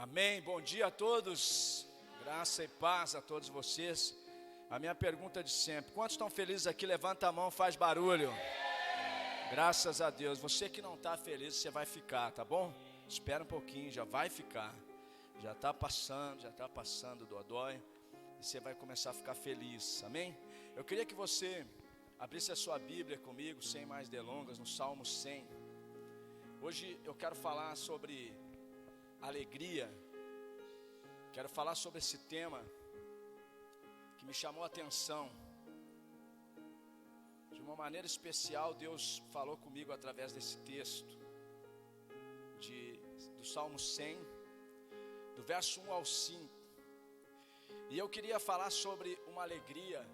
Amém, bom dia a todos, graça e paz a todos vocês. A minha pergunta é de sempre: quantos estão felizes aqui? Levanta a mão, faz barulho. Graças a Deus. Você que não está feliz, você vai ficar, tá bom? Espera um pouquinho, já vai ficar. Já está passando do dodói, e você vai começar a ficar feliz, amém? Eu queria que você abrisse a sua Bíblia comigo, sem mais delongas, no Salmo 100. Hoje eu quero falar sobre alegria. Quero falar sobre esse tema que me chamou a atenção. De uma maneira especial, Deus falou comigo através desse texto do Salmo 100, do verso 1 ao 5. E eu queria falar sobre uma alegria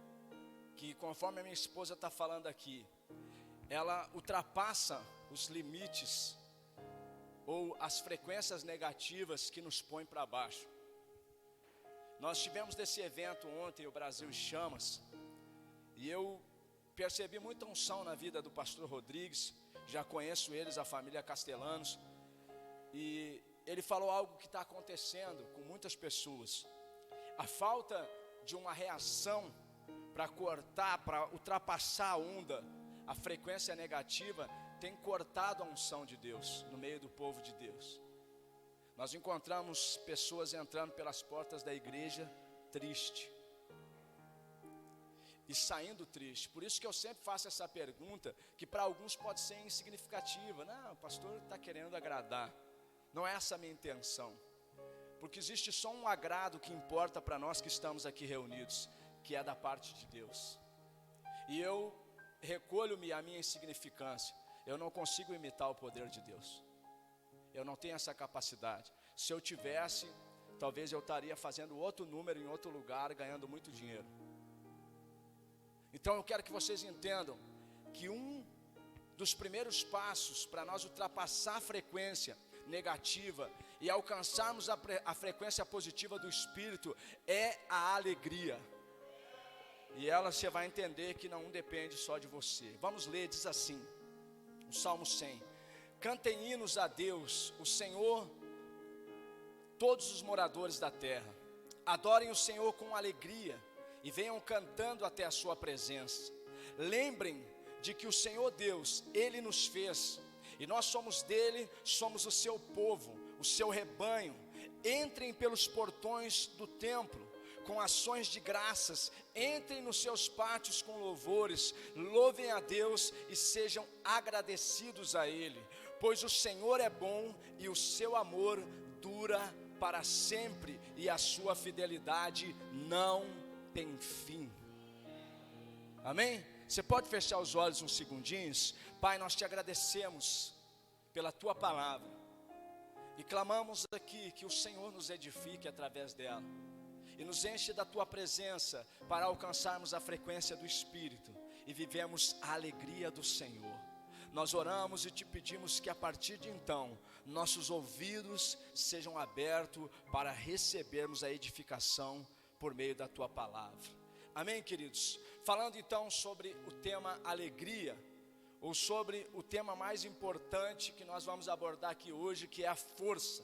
que, conforme a minha esposa está falando aqui, ela ultrapassa os limites ou as frequências negativas que nos põem para baixo. Nós tivemos desse evento ontem, o Brasil em Chamas, e eu percebi muita unção na vida do pastor Rodrigues. Já conheço eles, a família Castellanos, e ele falou algo que está acontecendo com muitas pessoas. A falta de uma reação para cortar, para ultrapassar a onda, a frequência negativa, tem cortado a unção de Deus no meio do povo de Deus. Nós encontramos pessoas entrando pelas portas da igreja triste e saindo triste. Por isso que eu sempre faço essa pergunta, que para alguns pode ser insignificativa. Não, o pastor está querendo agradar. Não é essa a minha intenção, porque existe só um agrado que importa para nós que estamos aqui reunidos, que é da parte de Deus. E eu recolho-me à minha insignificância. Eu não consigo imitar o poder de Deus. Eu não tenho essa capacidade. Se eu tivesse, talvez eu estaria fazendo outro número em outro lugar, ganhando muito dinheiro. Então eu quero que vocês entendam que um dos primeiros passos para nós ultrapassar a frequência negativa e alcançarmos a frequência positiva do Espírito é a alegria. E ela você vai entender que não depende só de você. Vamos ler, diz assim, o Salmo 100. Cantem hinos a Deus, o Senhor, todos os moradores da terra. Adorem o Senhor com alegria e venham cantando até a sua presença. Lembrem de que o Senhor Deus, Ele nos fez, e nós somos dele, somos o seu povo, o seu rebanho. Entrem pelos portões do templo com ações de graças, entrem nos seus pátios com louvores, louvem a Deus e sejam agradecidos a Ele, pois o Senhor é bom e o seu amor dura para sempre e a sua fidelidade não tem fim. Amém? Você pode fechar os olhos uns segundinhos? Pai, nós te agradecemos pela tua palavra e clamamos aqui que o Senhor nos edifique através dela e nos enche da tua presença para alcançarmos a frequência do Espírito e vivemos a alegria do Senhor. Nós oramos e te pedimos que a partir de então nossos ouvidos sejam abertos para recebermos a edificação por meio da tua palavra. Amém, queridos? Falando então sobre o tema alegria, ou sobre o tema mais importante que nós vamos abordar aqui hoje, que é a força.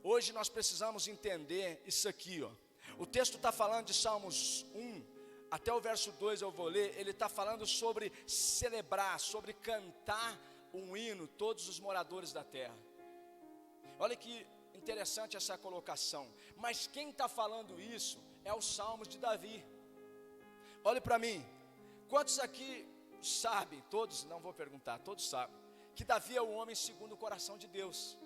Hoje nós precisamos entender isso aqui, ó. O texto está falando de Salmos 1, até o verso 2 eu vou ler. Ele está falando sobre celebrar, sobre cantar um hino, todos os moradores da terra. Olha que interessante essa colocação. Mas quem está falando isso é os Salmos de Davi. Olhe para mim, quantos aqui sabem, todos, não vou perguntar, todos sabem, que Davi é o homem segundo o coração de Deus.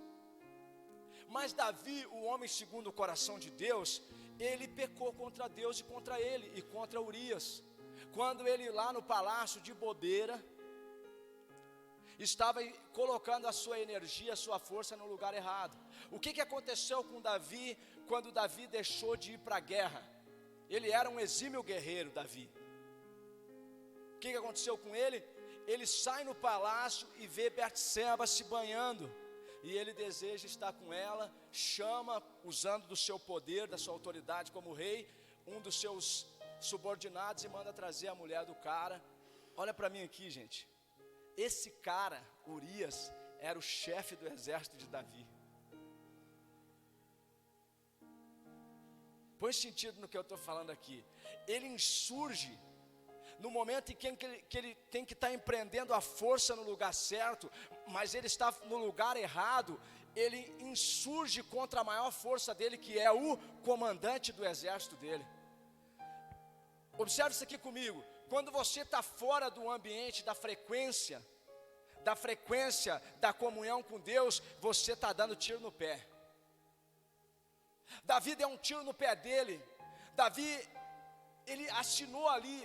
Mas Davi, o homem segundo o coração de Deus, ele pecou contra Deus e contra ele, e contra Urias. Quando ele lá no palácio de bobeira, estava colocando a sua energia, a sua força no lugar errado. O que aconteceu com Davi, quando Davi deixou de ir para a guerra? Ele era um exímio guerreiro, Davi. O que aconteceu com ele? Ele sai no palácio e vê Betseba se banhando, e ele deseja estar com ela, chama, usando do seu poder, da sua autoridade como rei, um dos seus subordinados e manda trazer a mulher do cara. Olha para mim aqui, gente. Esse cara, Urias, era o chefe do exército de Davi. põe sentido no que eu estou falando aqui. Ele insurge no momento em que ele tem que estar empreendendo a força no lugar certo, mas ele está no lugar errado. Ele insurge contra a maior força dele, que é o comandante do exército dele. Observe isso aqui comigo. Quando você está fora do ambiente da frequência da comunhão com Deus, você está dando tiro no pé. Davi deu um tiro no pé dele. Davi, ele assinou ali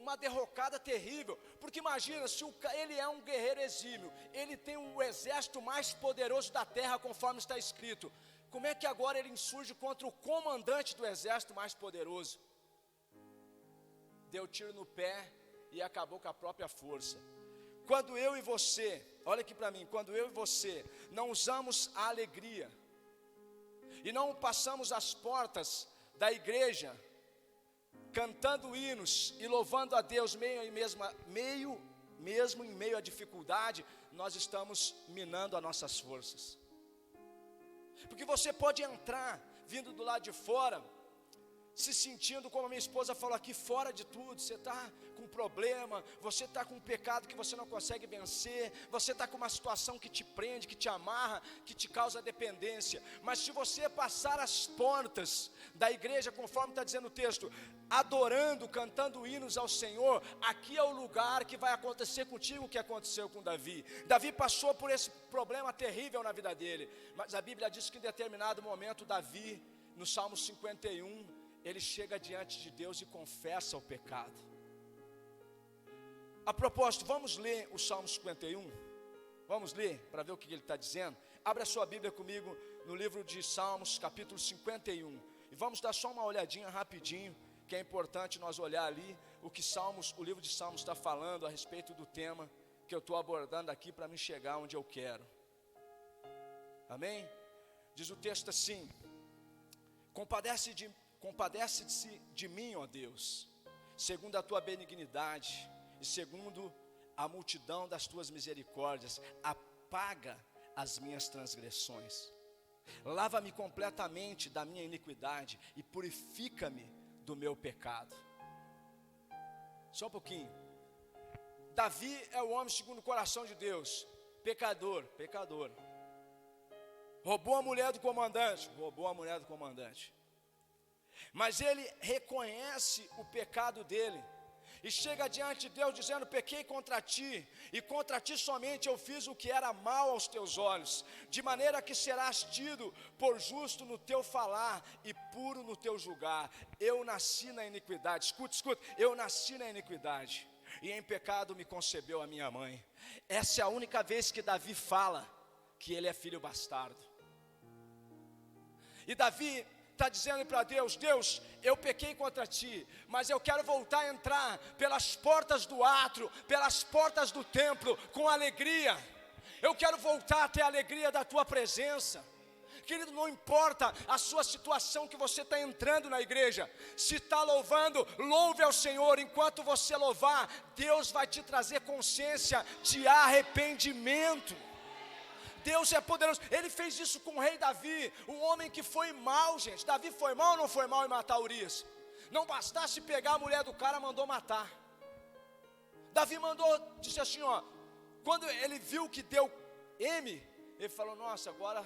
uma derrocada terrível, porque imagina, se ele é um guerreiro exímio, ele tem o exército mais poderoso da terra, conforme está escrito, como é que agora ele insurge contra o comandante do exército mais poderoso? Deu tiro no pé e acabou com a própria força. Quando eu e você, olha aqui para mim, quando eu e você não usamos a alegria, e não passamos as portas da igreja, cantando hinos e louvando a Deus mesmo em meio à dificuldade, nós estamos minando as nossas forças. Porque você pode entrar, vindo do lado de fora, se sentindo, como a minha esposa falou aqui, fora de tudo. Você está com problema, você está com um pecado que você não consegue vencer, você está com uma situação que te prende, que te amarra, que te causa dependência. Mas se você passar as portas da igreja, conforme está dizendo o texto, adorando, cantando hinos ao Senhor, aqui é o lugar que vai acontecer contigo o que aconteceu com Davi. Davi passou por esse problema terrível na vida dele, mas a Bíblia diz que em determinado momento Davi, no Salmo 51, ele chega diante de Deus e confessa o pecado. A propósito, vamos ler o Salmo 51? Vamos ler para ver o que ele está dizendo? Abre a sua Bíblia comigo no livro de Salmos, capítulo 51. E vamos dar só uma olhadinha rapidinho, que é importante nós olhar ali o que o livro de Salmos está falando a respeito do tema que eu estou abordando aqui para me chegar onde eu quero. Amém? Diz o texto assim: Compadece-se de mim, ó Deus, segundo a tua benignidade e segundo a multidão das tuas misericórdias, apaga as minhas transgressões, lava-me completamente da minha iniquidade e purifica-me do meu pecado. Só um pouquinho. Davi é o homem segundo o coração de Deus, pecador. Roubou a mulher do comandante, mas ele reconhece o pecado dele, e chega diante de Deus dizendo: pequei contra ti, e contra ti somente eu fiz o que era mal aos teus olhos, de maneira que serás tido por justo no teu falar, e puro no teu julgar. Eu nasci na iniquidade, escuta, eu nasci na iniquidade, e em pecado me concebeu a minha mãe. Essa é a única vez que Davi fala que ele é filho bastardo. E Davi está dizendo para Deus: Deus, eu pequei contra ti, mas eu quero voltar a entrar pelas portas do átrio, pelas portas do templo, com alegria. Eu quero voltar a ter a alegria da tua presença. Querido, não importa a sua situação que você está entrando na igreja, se está louvando, louve ao Senhor. Enquanto você louvar, Deus vai te trazer consciência de arrependimento. Deus é poderoso. Ele fez isso com o rei Davi, um homem que foi mau, gente. Davi foi mau ou não foi mau em matar Urias? Não bastasse pegar a mulher do cara, mandou matar. Davi disse assim, ó, quando ele viu que deu M, ele falou: nossa, agora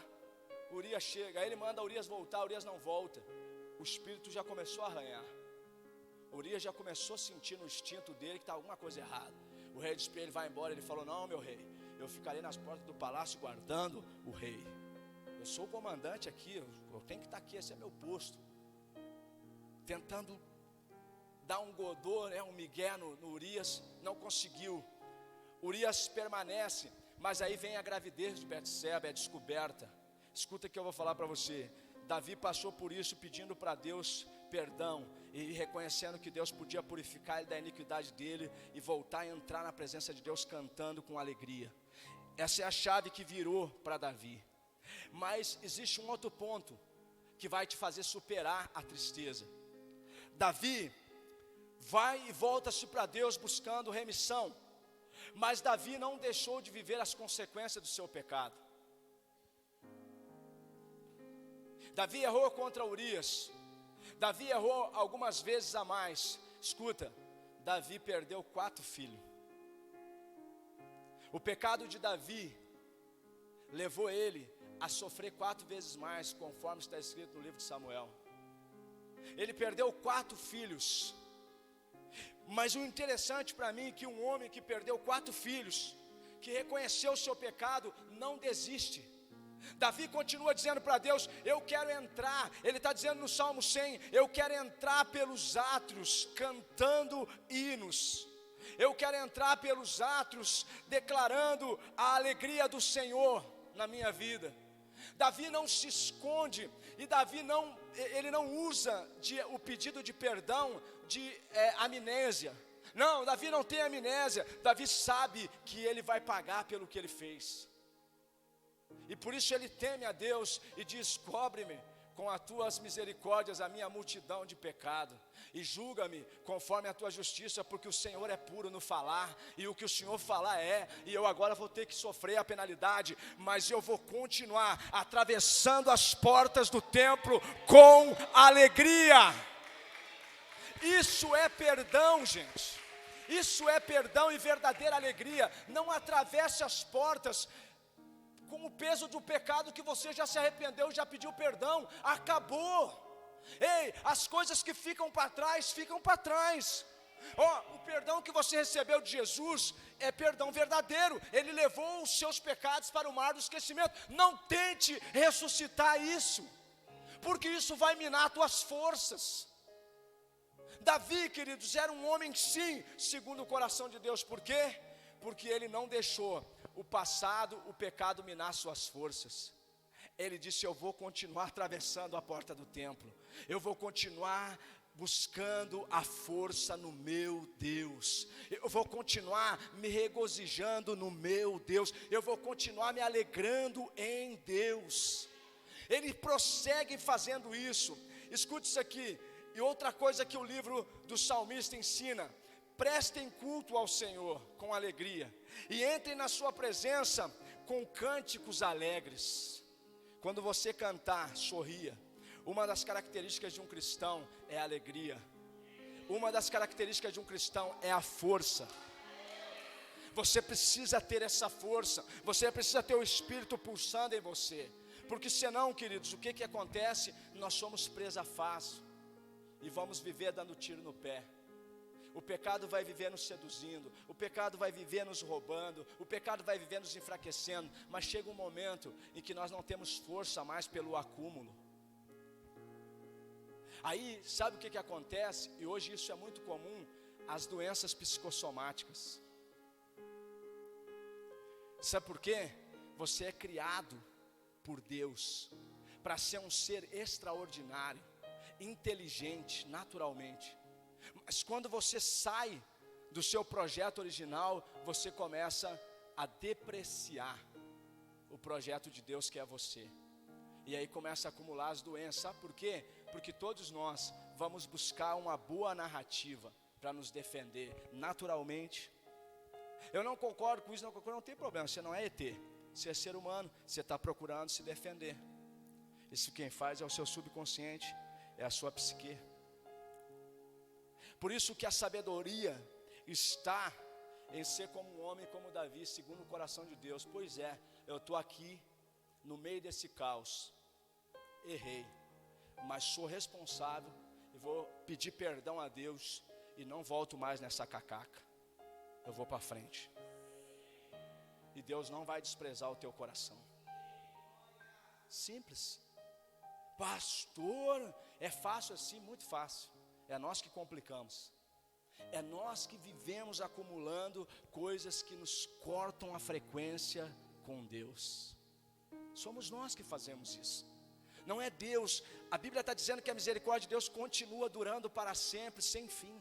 Urias chega. Aí ele manda Urias voltar, Urias não volta. O espírito já começou a arranhar. Urias já começou a sentir no instinto dele que está alguma coisa errada. O rei disse para ele: vai embora. Ele falou: não, meu rei, eu ficarei nas portas do palácio guardando o rei. Eu sou o comandante aqui, eu tenho que estar aqui, esse é meu posto. Tentando dar um godô, um migué no Urias, não conseguiu. Urias permanece, mas aí vem a gravidez de Betseba, é descoberta. Escuta o que eu vou falar para você. Davi passou por isso pedindo para Deus perdão e reconhecendo que Deus podia purificar ele da iniquidade dele e voltar a entrar na presença de Deus cantando com alegria. Essa é a chave que virou para Davi. Mas existe um outro ponto que vai te fazer superar a tristeza. Davi vai e volta-se para Deus buscando remissão, mas Davi não deixou de viver as consequências do seu pecado. Davi errou contra Urias. Davi errou algumas vezes a mais. Escuta, Davi perdeu 4 filhos. O pecado de Davi levou ele a sofrer 4 vezes mais, conforme está escrito no livro de Samuel. Ele perdeu 4 filhos. Mas o interessante para mim é que um homem que perdeu 4 filhos, que reconheceu o seu pecado, não desiste. Davi continua dizendo para Deus: eu quero entrar. Ele está dizendo no Salmo 100: eu quero entrar pelos átrios cantando hinos. Eu quero entrar pelos átrios declarando a alegria do Senhor na minha vida. Davi não se esconde, e Davi ele não usa o pedido de perdão de amnésia. Não, Davi não tem amnésia. Davi sabe que ele vai pagar pelo que ele fez. E por isso ele teme a Deus e diz: cobre-me com as tuas misericórdias a minha multidão de pecado, e julga-me conforme a tua justiça, porque o Senhor é puro no falar, e o que o Senhor falar e eu agora vou ter que sofrer a penalidade, mas eu vou continuar atravessando as portas do templo com alegria. Isso é perdão, gente. Isso é perdão e verdadeira alegria. Não atravesse as portas com o peso do pecado que você já se arrependeu, já pediu perdão, acabou. Ei, as coisas que ficam para trás, ficam para trás. O perdão que você recebeu de Jesus é perdão verdadeiro. Ele levou os seus pecados para o mar do esquecimento. Não tente ressuscitar isso, porque isso vai minar tuas forças. Davi, queridos, era um homem sim, segundo o coração de Deus. Por quê? Porque ele não deixou o passado, o pecado minar suas forças. Ele disse: eu vou continuar atravessando a porta do templo, eu vou continuar buscando a força no meu Deus, eu vou continuar me regozijando no meu Deus, eu vou continuar me alegrando em Deus. Ele prossegue fazendo isso. Escute isso aqui. E outra coisa que o livro do salmista ensina: prestem culto ao Senhor com alegria, e entrem na sua presença com cânticos alegres. Quando você cantar, sorria. Uma das características de um cristão é a alegria. Uma das características de um cristão é a força. Você precisa ter essa força. Você precisa ter o Espírito pulsando em você. Porque senão, queridos, o que acontece? Nós somos presa fácil e vamos viver dando tiro no pé. O pecado vai viver nos seduzindo, o pecado vai viver nos roubando, o pecado vai viver nos enfraquecendo. Mas chega um momento em que nós não temos força mais pelo acúmulo. Aí, sabe o que acontece? E hoje isso é muito comum: as doenças psicossomáticas. Sabe por quê? Você é criado por Deus para ser um ser extraordinário, inteligente, naturalmente. Mas quando você sai do seu projeto original, você começa a depreciar o projeto de Deus que é você. E aí começa a acumular as doenças. Sabe por quê? Porque todos nós vamos buscar uma boa narrativa para nos defender naturalmente. Eu não concordo com isso, não tem problema. Você não é ET, você é ser humano, você está procurando se defender. Isso quem faz é o seu subconsciente, é a sua psique. Por isso que a sabedoria está em ser como um homem como Davi, segundo o coração de Deus. Pois é, eu estou aqui no meio desse caos, errei, mas sou responsável e vou pedir perdão a Deus e não volto mais nessa cacaca. Eu vou para frente. E Deus não vai desprezar o teu coração. Simples. Pastor, é fácil assim? Muito fácil. É nós que complicamos. É nós que vivemos acumulando coisas que nos cortam a frequência com Deus. Somos nós que fazemos isso. Não é Deus. A Bíblia está dizendo que a misericórdia de Deus continua durando para sempre, sem fim.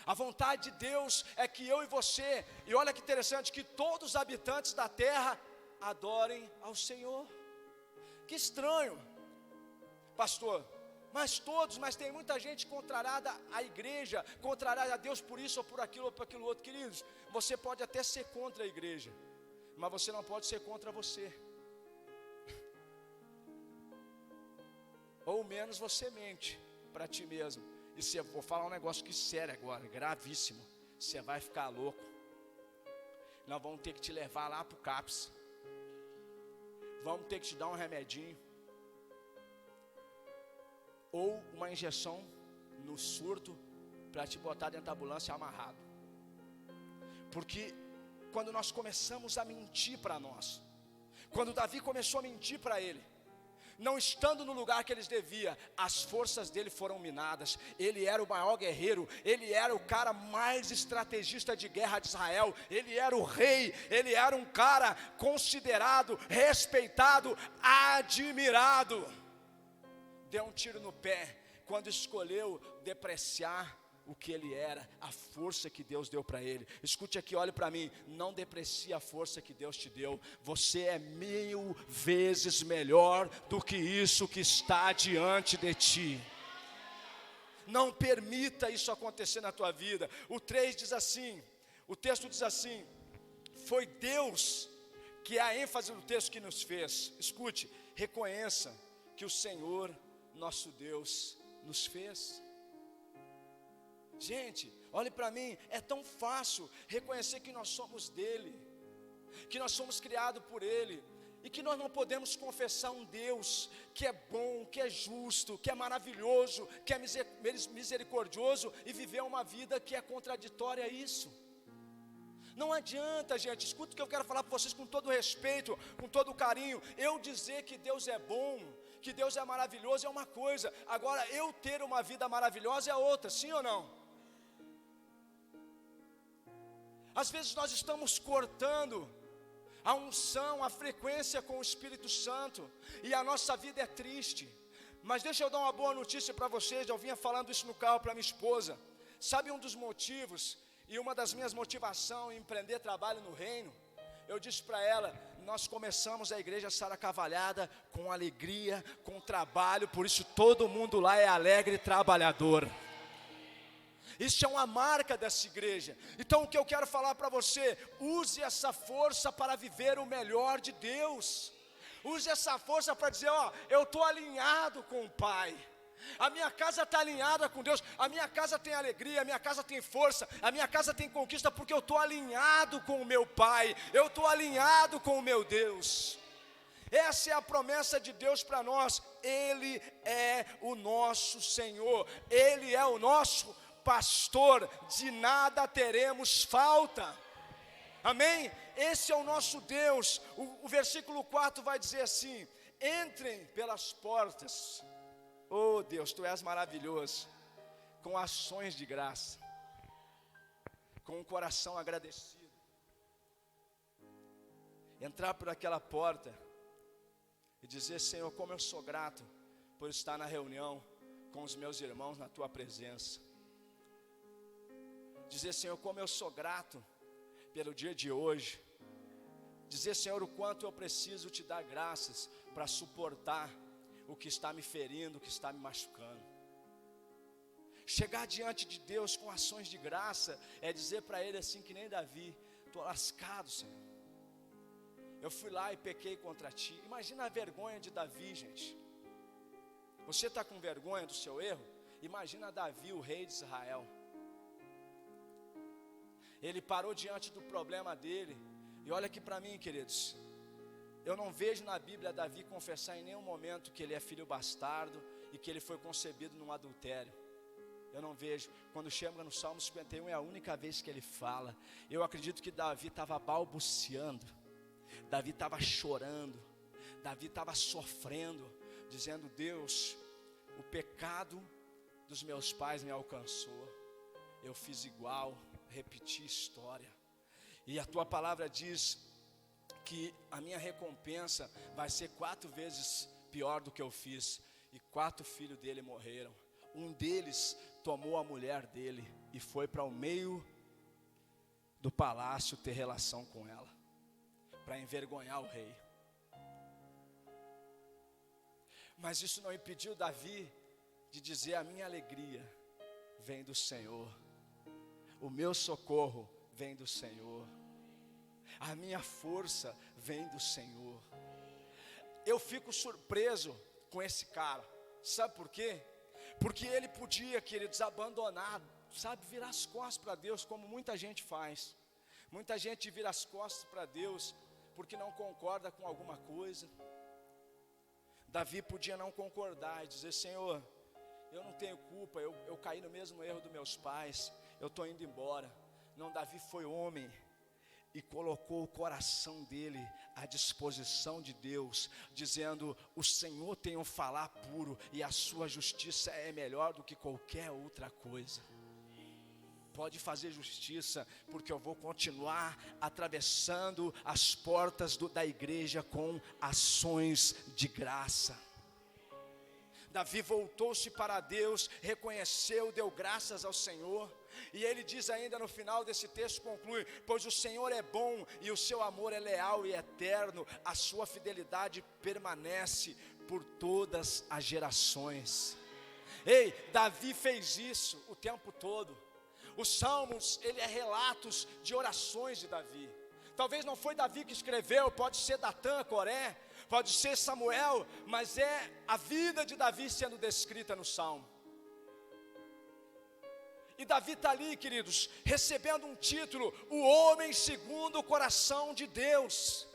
A vontade de Deus é que eu e você, e olha que interessante, que todos os habitantes da terra adorem ao Senhor. Que estranho, pastor. Mas tem muita gente contrariada à igreja, contrariada a Deus por isso ou por aquilo outro. Queridos, você pode até ser contra a igreja, mas você não pode ser contra você. ou menos você mente para ti mesmo. E se eu vou falar um negócio que sério agora, gravíssimo, você vai ficar louco. Nós vamos ter que te levar lá para o CAPS. Vamos ter que te dar um remedinho. Ou uma injeção no surto para te botar dentro da ambulância amarrado. Porque quando nós começamos a mentir para nós, quando Davi começou a mentir para ele, não estando no lugar que eles deviam, as forças dele foram minadas. Ele era o maior guerreiro, ele era o cara mais estrategista de guerra de Israel, ele era o rei, ele era um cara considerado, respeitado, admirado. Deu um tiro no pé quando escolheu depreciar o que ele era, a força que Deus deu para ele. Escute aqui, olhe para mim, não deprecie a força que Deus te deu. Você é 1000 vezes melhor do que isso que está diante de ti. Não permita isso acontecer na tua vida. O 3 diz assim, o texto diz assim: foi Deus, que é a ênfase do texto, que nos fez. Escute, reconheça que o Senhor, nosso Deus, nos fez. Gente, olhe para mim, é tão fácil reconhecer que nós somos dele, que nós somos criados por ele, e que nós não podemos confessar um Deus que é bom, que é justo, que é maravilhoso, que é misericordioso, e viver uma vida que é contraditória a isso. Não adianta, gente, escuta o que eu quero falar para vocês com todo respeito, com todo carinho. Eu dizer que Deus é bom, que Deus é maravilhoso é uma coisa, agora eu ter uma vida maravilhosa é outra, sim ou não? Às vezes nós estamos cortando a unção, a frequência com o Espírito Santo, e a nossa vida é triste. Mas deixa eu dar uma boa notícia para vocês. Eu vinha falando isso no carro para minha esposa. Sabe um dos motivos, e uma das minhas motivações em empreender trabalho no reino? Eu disse para ela, nós começamos a igreja Sara Cavalhada com alegria, com trabalho, por isso todo mundo lá é alegre e trabalhador. Isso é uma marca dessa igreja. Então o que eu quero falar para você, use essa força para viver o melhor de Deus. Use essa força para dizer, ó, eu estou alinhado com o Pai. A minha casa está alinhada com Deus, a minha casa tem alegria, a minha casa tem força, a minha casa tem conquista, porque eu estou alinhado com o meu Pai, eu estou alinhado com o meu Deus. Essa é a promessa de Deus para nós. Ele é o nosso Senhor, Ele é o nosso pastor, de nada teremos falta. Amém? Esse é o nosso Deus. O versículo 4 vai dizer assim: entrem pelas portas, oh Deus, Tu és maravilhoso, com ações de graça, com um coração agradecido. Entrar por aquela porta e dizer, Senhor, como eu sou grato por estar na reunião com os meus irmãos na Tua presença. Dizer, Senhor, como eu sou grato pelo dia de hoje. Dizer, Senhor, o quanto eu preciso Te dar graças para suportar o que está me ferindo, o que está me machucando. Chegar diante de Deus com ações de graça é dizer para Ele assim que nem Davi, estou lascado, Senhor. Eu fui lá e pequei contra Ti. Imagina a vergonha de Davi, gente. Você está com vergonha do seu erro? Imagina Davi, o rei de Israel. Ele parou diante do problema dele. E olha aqui para mim, queridos, eu não vejo na Bíblia Davi confessar em nenhum momento que ele é filho bastardo e que ele foi concebido num adultério. Eu não vejo. Quando chega no Salmo 51 é a única vez que ele fala. Eu acredito que Davi estava balbuciando, Davi estava chorando, Davi estava sofrendo, dizendo, Deus, o pecado dos meus pais me alcançou, eu fiz igual, repeti história, e a Tua palavra diz que a minha recompensa vai ser 4 vezes pior do que eu fiz. E 4 filhos dele morreram. Um deles tomou a mulher dele e foi para o meio do palácio ter relação com ela, para envergonhar o rei. Mas isso não impediu Davi de dizer, a minha alegria vem do Senhor, o meu socorro vem do Senhor, a minha força vem do Senhor. Eu fico surpreso com esse cara. Sabe por quê? Porque ele podia, queridos, abandonar, sabe, virar as costas para Deus, como muita gente faz. Muita gente vira as costas para Deus porque não concorda com alguma coisa. Davi podia não concordar e dizer: Senhor, eu não tenho culpa, eu caí no mesmo erro dos meus pais, eu estou indo embora. Não, Davi foi homem e colocou o coração dele à disposição de Deus, dizendo: o Senhor tem um falar puro e a sua justiça é melhor do que qualquer outra coisa. Pode fazer justiça, porque eu vou continuar atravessando as portas da igreja com ações de graça. Davi voltou-se para Deus, reconheceu, deu graças ao Senhor. E ele diz ainda no final desse texto, conclui: pois o Senhor é bom e o seu amor é leal e eterno, a sua fidelidade permanece por todas as gerações. Ei, Davi fez isso o tempo todo. Os Salmos, ele é relatos de orações de Davi. Talvez não foi Davi que escreveu, pode ser Natã, Coré, pode ser Samuel, mas é a vida de Davi sendo descrita no Salmo. E Davi está ali, queridos, recebendo um título: o homem segundo o coração de Deus.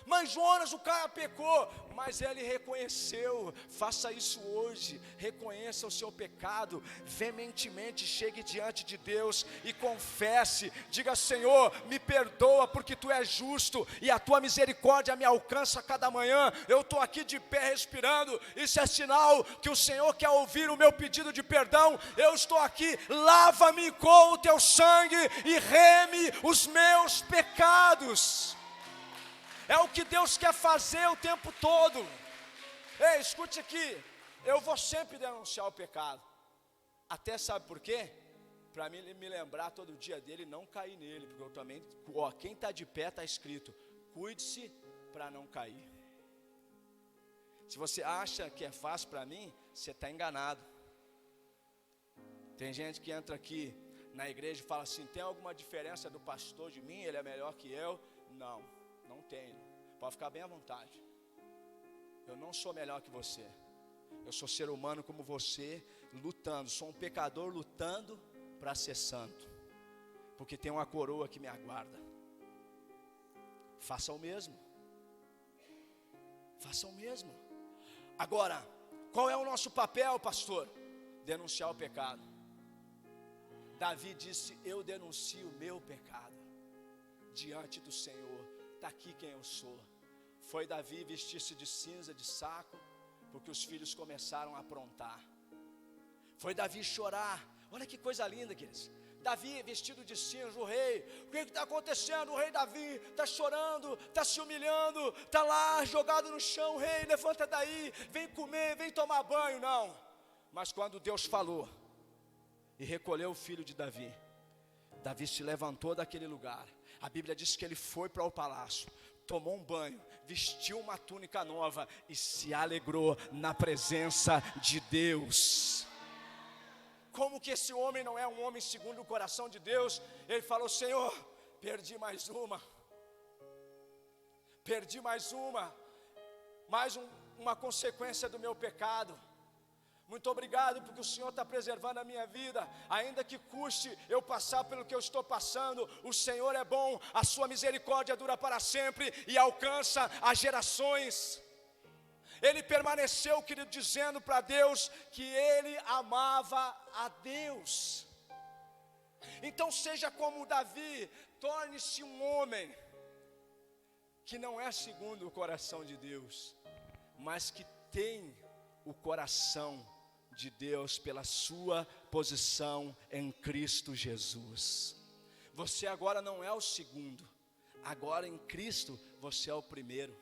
Mas Jonas, o cara pecou, mas ele reconheceu. Faça isso hoje, reconheça o seu pecado, veementemente chegue diante de Deus e confesse, diga: Senhor, me perdoa porque Tu és justo e a Tua misericórdia me alcança a cada manhã. Eu estou aqui de pé respirando, isso é sinal que o Senhor quer ouvir o meu pedido de perdão. Eu estou aqui, lava-me com o Teu sangue e reme os meus pecados. É o que Deus quer fazer o tempo todo. Ei, escute aqui, eu vou sempre denunciar o pecado. Até sabe por quê? Para mim me lembrar todo dia dele e não cair nele. Porque eu também, quem está de pé está escrito: cuide-se para não cair. Se você acha que é fácil para mim, você está enganado. Tem gente que entra aqui na igreja e fala assim: tem alguma diferença do pastor de mim? Ele é melhor que eu? Não tenho, pode ficar bem à vontade. Eu não sou melhor que você. Eu sou ser humano como você, lutando. Sou um pecador lutando para ser santo, porque tem uma coroa que me aguarda. Faça o mesmo. Faça o mesmo. Agora, qual é o nosso papel, pastor? Denunciar o pecado. Davi disse: eu denuncio o meu pecado diante do Senhor. Está aqui quem eu sou. Foi Davi vestir-se de cinza, de saco, porque os filhos começaram a aprontar. Foi Davi chorar. Olha que coisa linda, queridos. Davi vestido de cinza, o rei. O que está acontecendo? O rei Davi está chorando, está se humilhando, está lá jogado no chão. Rei, levanta daí, vem comer, vem tomar banho. Não. Mas quando Deus falou e recolheu o filho de Davi, Davi se levantou daquele lugar. A Bíblia diz que ele foi para o palácio, tomou um banho, vestiu uma túnica nova e se alegrou na presença de Deus. Como que esse homem não é um homem segundo o coração de Deus? Ele falou: Senhor, perdi mais uma, uma consequência do meu pecado. Muito obrigado porque o Senhor está preservando a minha vida. Ainda que custe eu passar pelo que eu estou passando, o Senhor é bom, a sua misericórdia dura para sempre e alcança as gerações. Ele permaneceu, querido, dizendo para Deus que ele amava a Deus. Então seja como Davi, torne-se um homem que não é segundo o coração de Deus, mas que tem o coração de Deus pela sua posição em Cristo Jesus. Você agora não é o segundo, agora em Cristo você é o primeiro.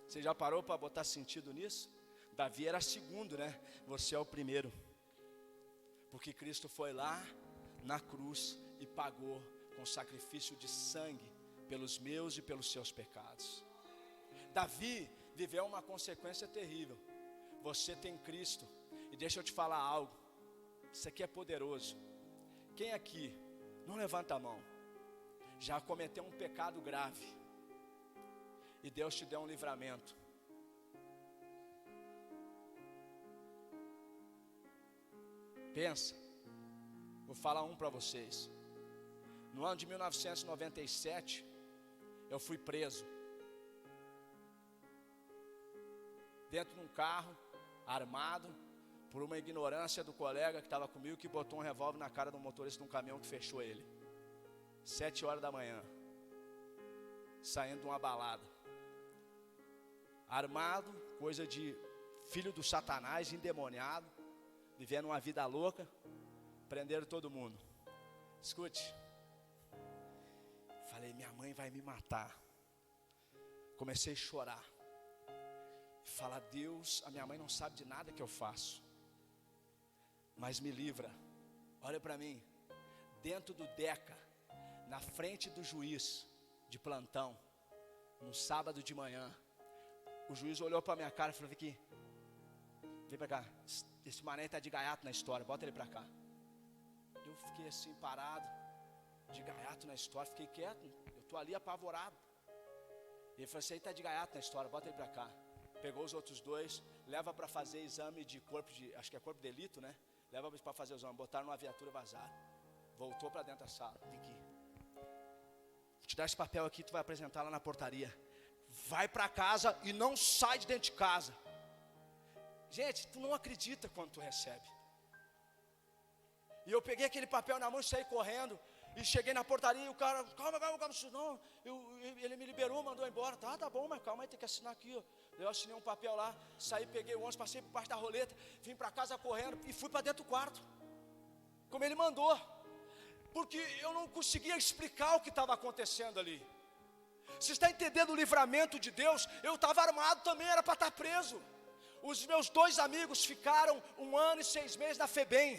Você já parou para botar sentido nisso? Davi era segundo, né? Você é o primeiro, porque Cristo foi lá na cruz e pagou com sacrifício de sangue pelos meus e pelos seus pecados. Davi viveu uma consequência terrível. Você tem Cristo. E deixa eu te falar algo. Isso aqui é poderoso. Quem aqui, não levanta a mão, já cometeu um pecado grave e Deus te deu um livramento? Pensa, vou falar um para vocês. No ano de 1997, eu fui preso. Dentro de um carro, armado, por uma ignorância do colega que estava comigo, que botou um revólver na cara do motorista de um caminhão que fechou ele. 7 horas da manhã, saindo de uma balada. Armado, coisa de filho do Satanás, endemoniado, vivendo uma vida louca, prenderam todo mundo. Escute, falei, minha mãe vai me matar. Comecei a chorar. Falar, Deus, a minha mãe não sabe de nada que eu faço, mas me livra. Olha para mim, dentro do DECA, na frente do juiz de plantão, no sábado de manhã, o juiz olhou para minha cara e falou, Vicky, vem para cá, esse mané está de gaiato na história, bota ele para cá. Eu fiquei assim parado, de gaiato na história, fiquei quieto, eu estou ali apavorado. Ele falou assim, ele está de gaiato na história, bota ele para cá. Pegou os outros dois, leva para fazer exame de corpo de, acho que é corpo de delito, né? Leva para fazer o exame, botaram numa viatura, vazaram. Voltou para dentro da sala, vem aqui. Vou te dar esse papel aqui, tu vai apresentar lá na portaria. Vai para casa e não sai de dentro de casa. Gente, tu não acredita quando tu recebe. E eu peguei aquele papel na mão e saí correndo. E cheguei na portaria e o cara, calma, não, ele me liberou, mandou embora. Tá bom, mas calma aí, tem que assinar aqui, ó. Eu assinei um papel lá, saí, peguei o ônibus, passei por parte da roleta, vim para casa correndo e fui para dentro do quarto, como ele mandou, porque eu não conseguia explicar o que estava acontecendo ali. Você está entendendo o livramento de Deus? Eu estava armado também, era para estar preso. Os meus 2 amigos ficaram 1 ano e 6 meses na FEBEM.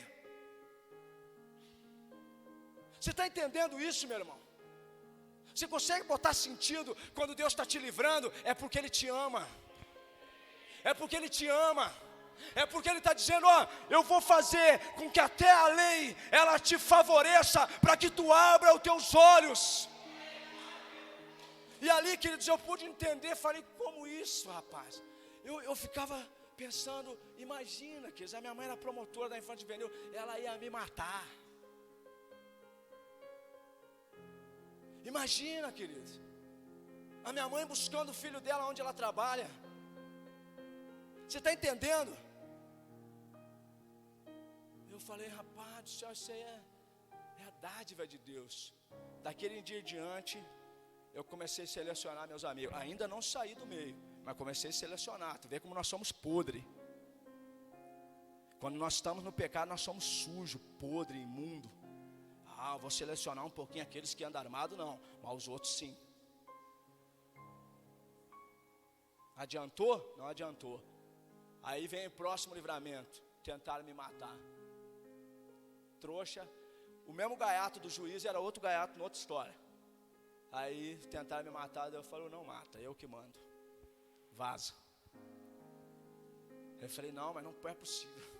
Você está entendendo isso, meu irmão? Você consegue botar sentido quando Deus está te livrando? É porque Ele te ama. É porque Ele te ama. É porque Ele está dizendo, ó, eu vou fazer com que até a lei, ela te favoreça, para que tu abra os teus olhos. E ali, queridos, eu pude entender, falei, como isso, rapaz? Eu ficava pensando, imagina, queridos, a minha mãe era promotora da Infância Juvenil, ela ia me matar. Imagina, queridos, a minha mãe buscando o filho dela onde ela trabalha. Você está entendendo? Eu falei, rapaz do céu, isso aí é a dádiva de Deus. Daquele dia em diante, eu comecei a selecionar meus amigos. Ainda não saí do meio, mas comecei a selecionar. Tu vê como nós somos podres. Quando nós estamos no pecado, nós somos sujos, podre, imundo. Vou selecionar um pouquinho aqueles que andam armados, não, mas os outros sim. Adiantou? Não adiantou. Aí vem o próximo livramento. Tentaram me matar. Trouxa. O mesmo gaiato do juiz era outro gaiato em outra história. Aí tentaram me matar, eu falei, não mata, eu que mando. Vaza. Eu falei, não, mas não é possível.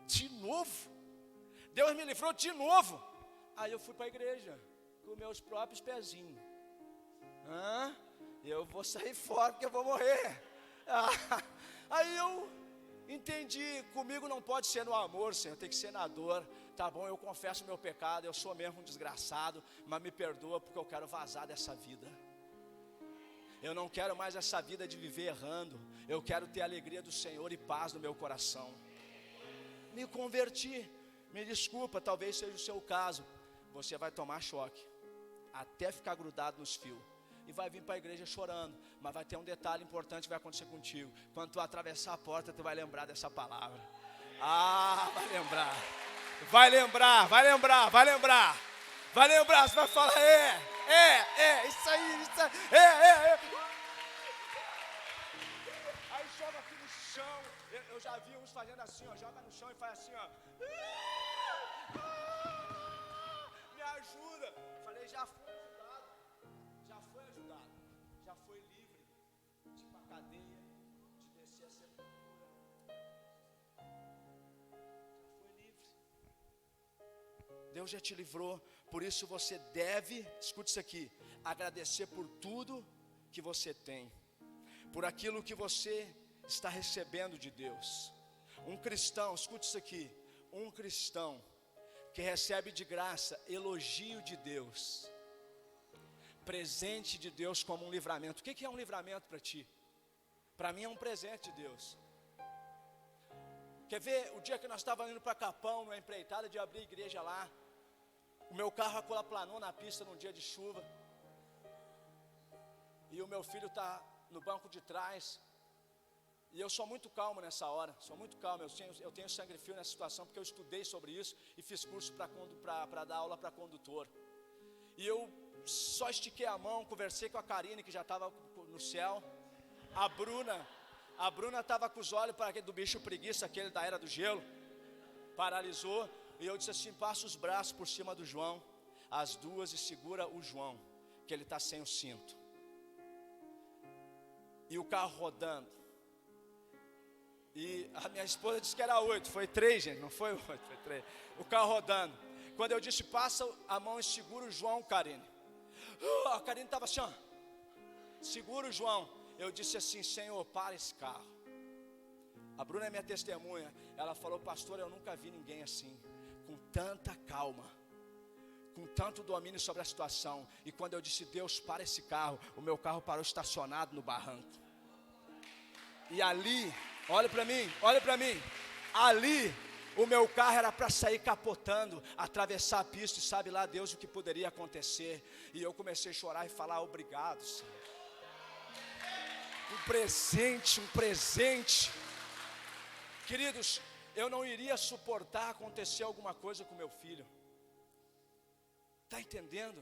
De novo? Deus me livrou de novo. Aí eu fui para a igreja, com meus próprios pezinhos. Eu vou sair fora porque eu vou morrer. Aí eu entendi, comigo não pode ser no amor, Senhor, tem que ser na dor. Tá bom, eu confesso o meu pecado, eu sou mesmo um desgraçado, mas me perdoa porque eu quero vazar dessa vida. Eu não quero mais essa vida de viver errando. Eu quero ter a alegria do Senhor e paz no meu coração. Me converti. Me desculpa, talvez seja o seu caso. Você vai tomar choque, até ficar grudado nos fios, e vai vir para a igreja chorando, mas vai ter um detalhe importante que vai acontecer contigo. Quando tu atravessar a porta, tu vai lembrar dessa palavra. Vai lembrar. Vai lembrar, vai lembrar, vai lembrar. Vai lembrar, você vai falar, isso aí, Aí joga aqui no chão. Eu já vi uns fazendo assim, ó, joga no chão e faz assim, ó. Me ajuda. Falei, já foi ajudado, já foi livre de ir pra cadeia, de descer a sepultura, já foi livre. Deus já te livrou, por isso você deve, escute isso aqui, agradecer por tudo que você tem, por aquilo que você está recebendo de Deus. Um cristão, escute isso aqui, um cristão que recebe de graça elogio de Deus, presente de Deus como um livramento. O que é um livramento para ti? Para mim é um presente de Deus. Quer ver, o dia que nós estávamos indo para Capão, numa empreitada de abrir igreja lá, o meu carro aquaplanou na pista num dia de chuva, e o meu filho está no banco de trás, e eu sou muito calmo nessa hora, sou muito calmo, eu tenho sangue frio nessa situação, porque eu estudei sobre isso, e fiz curso para dar aula para condutor, e eu só estiquei a mão, conversei com a Karine, que já estava no céu, a Bruna estava com os olhos para aquele do bicho preguiça, aquele da era do gelo, paralisou, e eu disse assim, passa os braços por cima do João, as duas, e segura o João, que ele está sem o cinto, e o carro rodando, e a minha esposa disse que era 8, foi 3, gente, não foi 8, foi 3, o carro rodando, quando eu disse, passa a mão e segura o João, Karine, a Karine estava assim, ó, segura o João, eu disse assim, Senhor, para esse carro, a Bruna é minha testemunha, ela falou, pastor, eu nunca vi ninguém assim, com tanta calma, com tanto domínio sobre a situação, e quando eu disse, Deus, para esse carro, o meu carro parou estacionado no barranco, e ali, olha para mim, ali, o meu carro era para sair capotando, atravessar a pista, e sabe lá Deus o que poderia acontecer, e eu comecei a chorar e falar, obrigado, Senhor, um presente, queridos, eu não iria suportar acontecer alguma coisa com meu filho, está entendendo?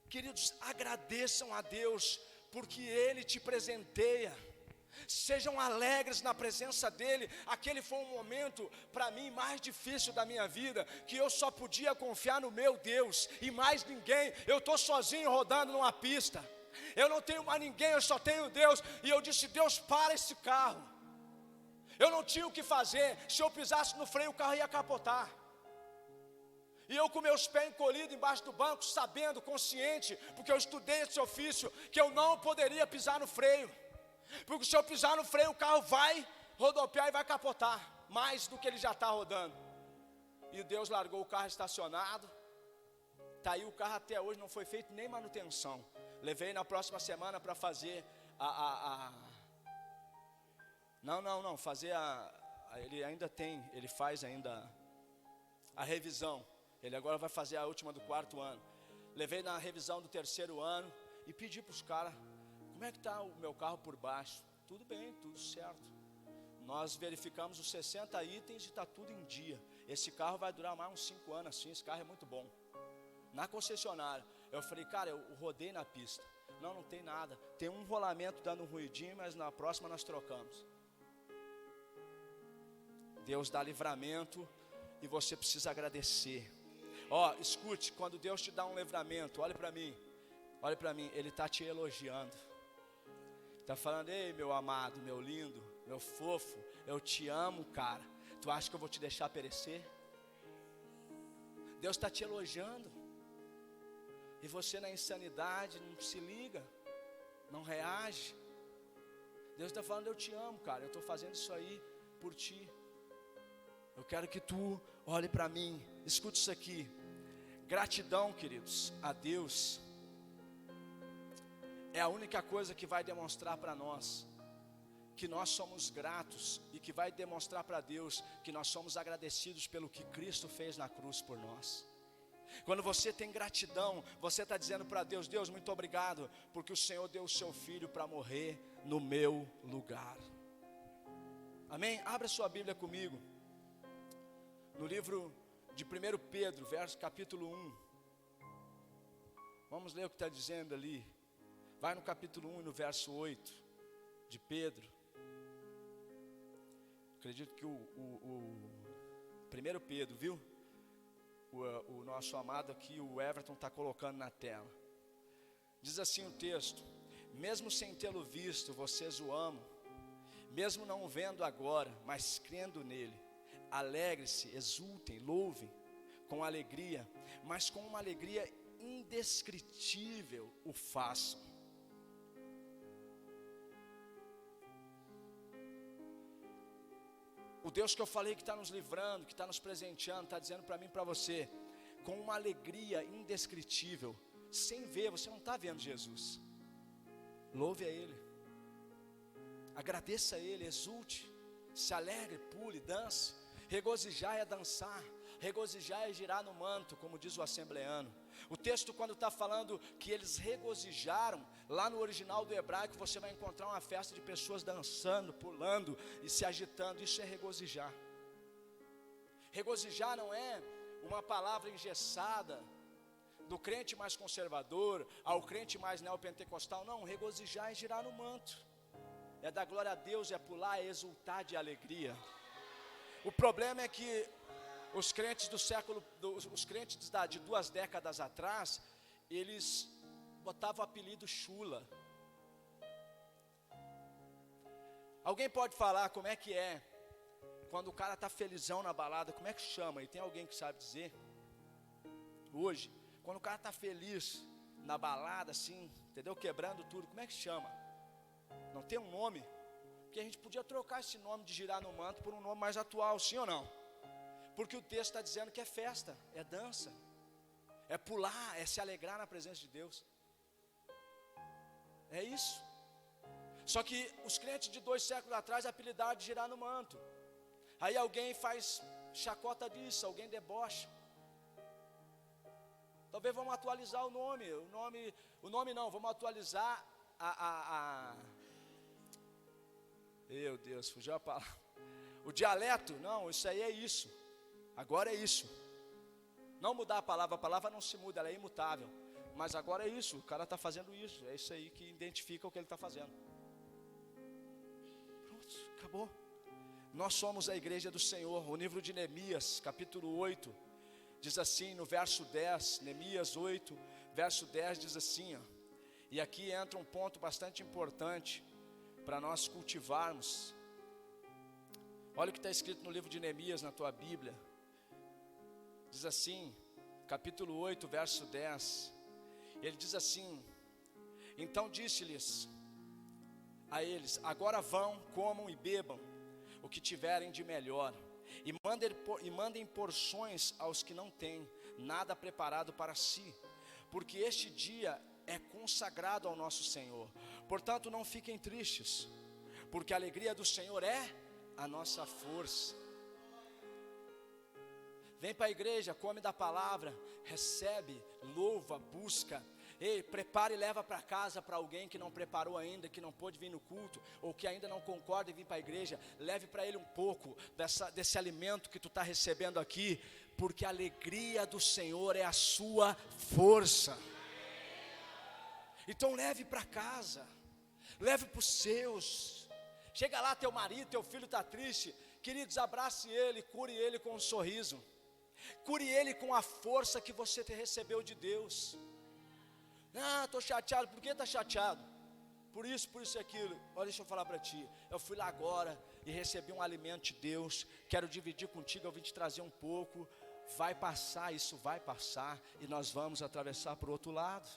Queridos, agradeçam a Deus, porque Ele te presenteia, sejam alegres na presença dEle. Aquele foi um momento para mim mais difícil da minha vida, que eu só podia confiar no meu Deus, e mais ninguém, eu estou sozinho rodando numa pista, eu não tenho mais ninguém, eu só tenho Deus, e eu disse, Deus, para esse carro, eu não tinha o que fazer, se eu pisasse no freio o carro ia capotar, e eu com meus pés encolhidos embaixo do banco, sabendo, consciente, porque eu estudei esse ofício, que eu não poderia pisar no freio, porque se eu pisar no freio o carro vai rodopiar e vai capotar, mais do que ele já está rodando, e Deus largou o carro estacionado, está aí o carro até hoje, não foi feito nem manutenção, levei na próxima semana para fazer ele ainda tem, ele faz ainda a revisão, ele agora vai fazer a última do 4º ano, levei na revisão do 3º ano, e pedi para os caras, como é que está o meu carro por baixo? Tudo bem, tudo certo, nós verificamos os 60 itens e está tudo em dia, esse carro vai durar mais uns 5 anos assim, esse carro é muito bom, na concessionária, eu falei, cara, eu rodei na pista, não tem nada, tem um rolamento dando um ruidinho, mas na próxima nós trocamos. Deus dá livramento, e você precisa agradecer. Escute, quando Deus te dá um livramento, olhe para mim, Ele está te elogiando, está falando, ei meu amado, meu lindo, meu fofo, eu te amo, cara, tu acha que eu vou te deixar perecer? Deus está te elogiando, e você na insanidade não se liga, não reage. Deus está falando, eu te amo, cara, eu estou fazendo isso aí por ti, eu quero que tu olhe para mim. Escute isso aqui, gratidão, queridos, a Deus é a única coisa que vai demonstrar para nós que nós somos gratos, e que vai demonstrar para Deus que nós somos agradecidos pelo que Cristo fez na cruz por nós. Quando você tem gratidão, você está dizendo para Deus, Deus, muito obrigado, porque o Senhor deu o seu Filho para morrer no meu lugar. Amém? Abra sua Bíblia comigo, no livro de 1 Pedro, capítulo 1. Vamos ler o que está dizendo ali. Vai no capítulo 1 e no verso 8 de Pedro. Acredito que o 1 Pedro, viu? O nosso amado aqui, o Everton, está colocando na tela. Diz assim o texto: mesmo sem tê-lo visto, vocês o amam, mesmo não o vendo agora, mas crendo nele. Alegre-se, exultem, louvem com alegria, mas com uma alegria indescritível o façam. O Deus que eu falei que está nos livrando, que está nos presenteando, está dizendo para mim e para você, com uma alegria indescritível, sem ver, você não está vendo Jesus. Louve a Ele, agradeça a Ele, exulte, se alegre, pule, dance. Regozijar é dançar, regozijar é girar no manto, como diz o assembleano. O texto, quando está falando que eles regozijaram, lá no original do hebraico você vai encontrar uma festa de pessoas dançando, pulando e se agitando. Isso é regozijar. Regozijar não é uma palavra engessada do crente mais conservador ao crente mais neopentecostal. Não, regozijar é girar no manto, é dar glória a Deus, é pular, é exultar de alegria. O problema é que os crentes do século, os crentes de 2 décadas atrás, eles botavam o apelido chula. Alguém pode falar como é que é quando o cara está felizão na balada, como é que chama? E tem alguém que sabe dizer? Hoje, quando o cara está feliz na balada assim, entendeu? Quebrando tudo, como é que chama? Não tem um nome? Porque a gente podia trocar esse nome de girar no manto por um nome mais atual, sim ou não? Porque o texto está dizendo que é festa, é dança, é pular, é se alegrar na presença de Deus. É isso. Só que os crentes de 2 séculos atrás apelidaram de girar no manto. Aí alguém faz chacota disso, alguém debocha. Talvez vamos atualizar o nome não, vamos atualizar Meu Deus, fugiu a palavra. O dialeto, não, isso aí é isso. Agora é isso. Não mudar a palavra não se muda, ela é imutável. Mas agora é isso, o cara está fazendo isso. É isso aí que identifica o que ele está fazendo. Pronto, acabou. Nós somos a igreja do Senhor. O livro de Neemias, capítulo 8, diz assim no verso 10, Neemias 8, verso 10 diz assim, ó, e aqui entra um ponto bastante importante para nós cultivarmos. Olha o que está escrito no livro de Neemias na tua Bíblia. Diz assim, capítulo 8, verso 10. Ele diz assim: então disse-lhes a eles: agora vão, comam e bebam o que tiverem de melhor, e mandem porções aos que não têm nada preparado para si, porque este dia é consagrado ao nosso Senhor. Portanto, não fiquem tristes, porque a alegria do Senhor é a nossa força. Vem para a igreja, come da palavra, recebe, louva, busca. Ei, prepara e leva para casa para alguém que não preparou ainda, que não pôde vir no culto, ou que ainda não concorda em vir para a igreja. Leve para ele um pouco desse alimento que tu está recebendo aqui, porque a alegria do Senhor é a sua força. Então leve para casa, leve para os seus. Chega lá, teu marido, teu filho está triste, queridos, abrace ele, cure ele com um sorriso. Cure ele com a força que você recebeu de Deus. Ah, estou chateado. Por que está chateado? Por isso e aquilo. Olha, deixa eu falar para ti. Eu fui lá agora e recebi um alimento de Deus. Quero dividir contigo, eu vim te trazer um pouco. Vai passar, isso vai passar. E nós vamos atravessar para o outro lado.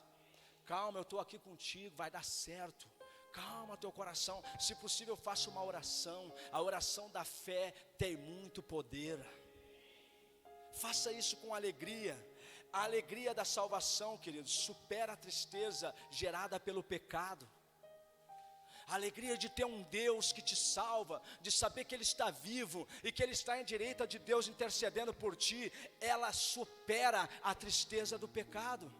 Calma, eu estou aqui contigo, vai dar certo. Calma teu coração. Se possível, faça uma oração. A oração da fé tem muito poder. Faça isso com alegria. A alegria da salvação, queridos, supera a tristeza gerada pelo pecado. A alegria de ter um Deus que te salva, de saber que Ele está vivo e que Ele está em direita de Deus intercedendo por ti, ela supera a tristeza do pecado.